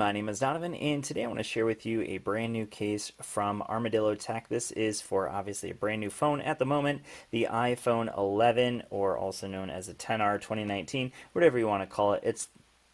my name is Donovan, and today I want to share with you a brand new case from ArmadilloTek. This is for obviously a brand new phone at the moment, the iPhone 11, or also known as a 10R 2019, whatever you want to call it.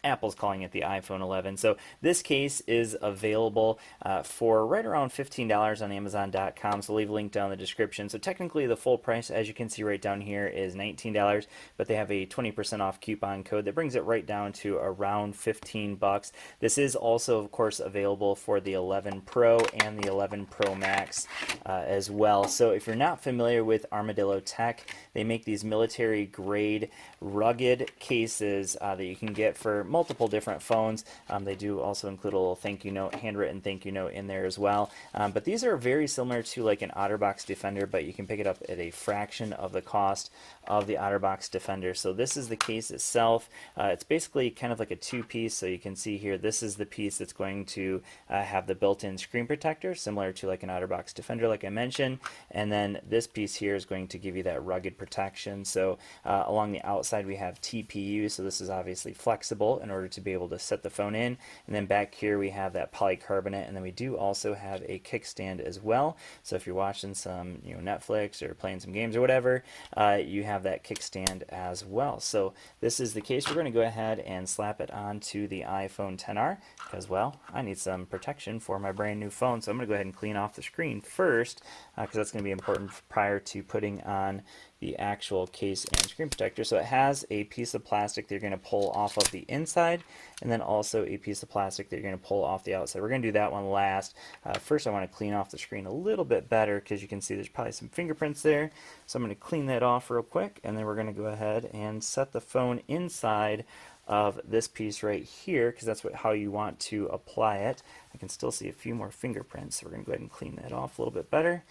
Apple's calling it the iPhone 11. So this case is available for right around $15 on Amazon.com. So leave a link down in the description. So technically the full price, as you can see right down here, is $19, but they have a 20% off coupon code that brings it right down to around 15 bucks. This is also, of course, available for the 11 Pro and the 11 Pro Max as well. So if you're not familiar with ArmadilloTek, they make these military grade rugged cases that you can get for multiple different phones. They do also include a little thank you note, handwritten thank you note in there as well. But these are very similar to like an OtterBox Defender, but you can pick it up at a fraction of the cost of the OtterBox Defender. So this is the case itself. It's basically kind of like a two-piece. So you can see here, this is the piece that's going to have the built-in screen protector, similar to like an OtterBox Defender, like I mentioned. And then this piece here is going to give you that rugged protection. So along the outside we have TPU, so this is obviously flexible in order to be able to set the phone in. And then back here we have that polycarbonate, and then we do also have a kickstand as well. So if you're watching some Netflix or playing some games or whatever, you have that kickstand as well. So this is the case. We're going to go ahead and slap it onto the iPhone XR because, well, I need some protection for my brand new phone. So I'm going to go ahead and clean off the screen first because that's going to be important prior to putting on the actual case and screen protector. So it has a piece of plastic that you're going to pull off of the inside, and then also a piece of plastic that you're going to pull off the outside. We're going to do that one last. First I want to clean off the screen a little bit better because you can see there's probably some fingerprints there. So I'm going to clean that off real quick, and then we're going to go ahead and set the phone inside of this piece right here because that's how you want to apply it. I can still see a few more fingerprints, so we're going to go ahead and clean that off a little bit better.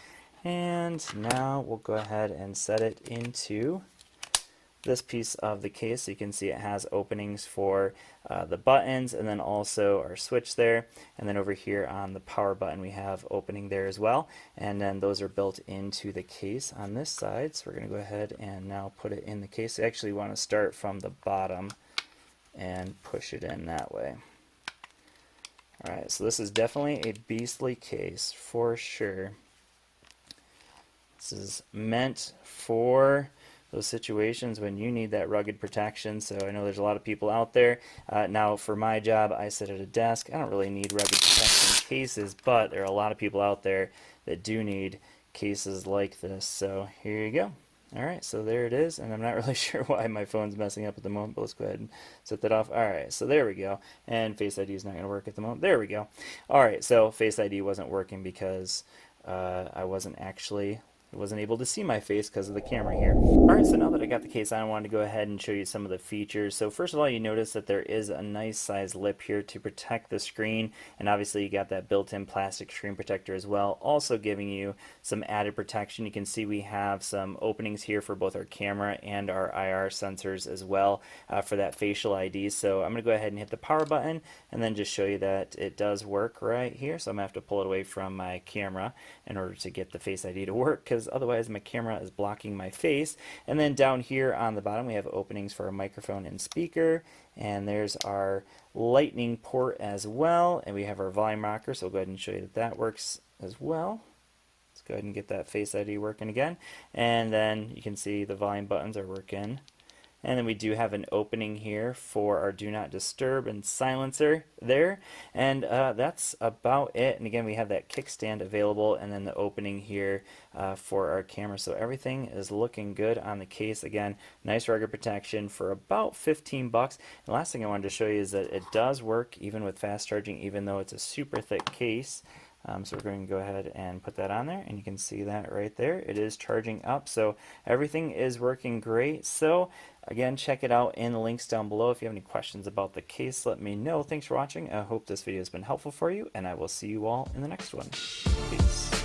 And now we'll go ahead and set it into this piece of the case. So you can see it has openings for the buttons, and then also our switch there. And then over here on the power button we have opening there as well. And then those are built into the case on this side. So we're going to go ahead and now put it in the case. I actually want to start from the bottom and push it in that way. Alright, so this is definitely a beastly case for sure. This is meant for those situations when you need that rugged protection. So I know there's a lot of people out there. Now for my job, I sit at a desk. I don't really need rugged protection cases, but there are a lot of people out there that do need cases like this. So here you go. Alright, so there it is, and I'm not really sure why my phone's messing up at the moment, but let's go ahead and set that off. Alright, so there we go, and Face ID is not going to work at the moment. There we go. Alright, so Face ID wasn't working because I wasn't able to see my face because of the camera here. Alright, so now that I got the case on, I wanted to go ahead and show you some of the features. So first of all, you notice that there is a nice size lip here to protect the screen, and obviously you got that built-in plastic screen protector as well, also giving you some added protection. You can see we have some openings here for both our camera and our IR sensors as well for that facial ID. So I'm going to go ahead and hit the power button and then just show you that it does work right here. So I'm going to have to pull it away from my camera in order to get the Face ID to work, because otherwise my camera is blocking my face. And then down here on the bottom we have openings for a microphone and speaker, and there's our lightning port as well, and we have our volume rocker, so I'll go ahead and show you that that works as well. Let's go ahead and get that Face ID working again, and then you can see the volume buttons are working. And then we do have an opening here for our do not disturb and silencer there, and that's about it. And again, we have that kickstand available, and then the opening here for our camera. So everything is looking good on the case. Again, nice rugged protection for about 15 bucks. The last thing I wanted to show you is that it does work even with fast charging, even though it's a super thick case. So we're going to go ahead and put that on there, and you can see that right there. It is charging up, so everything is working great. So again, check it out in the links down below. If you have any questions about the case, let me know. Thanks for watching. I hope this video has been helpful for you, and I will see you all in the next one. Peace.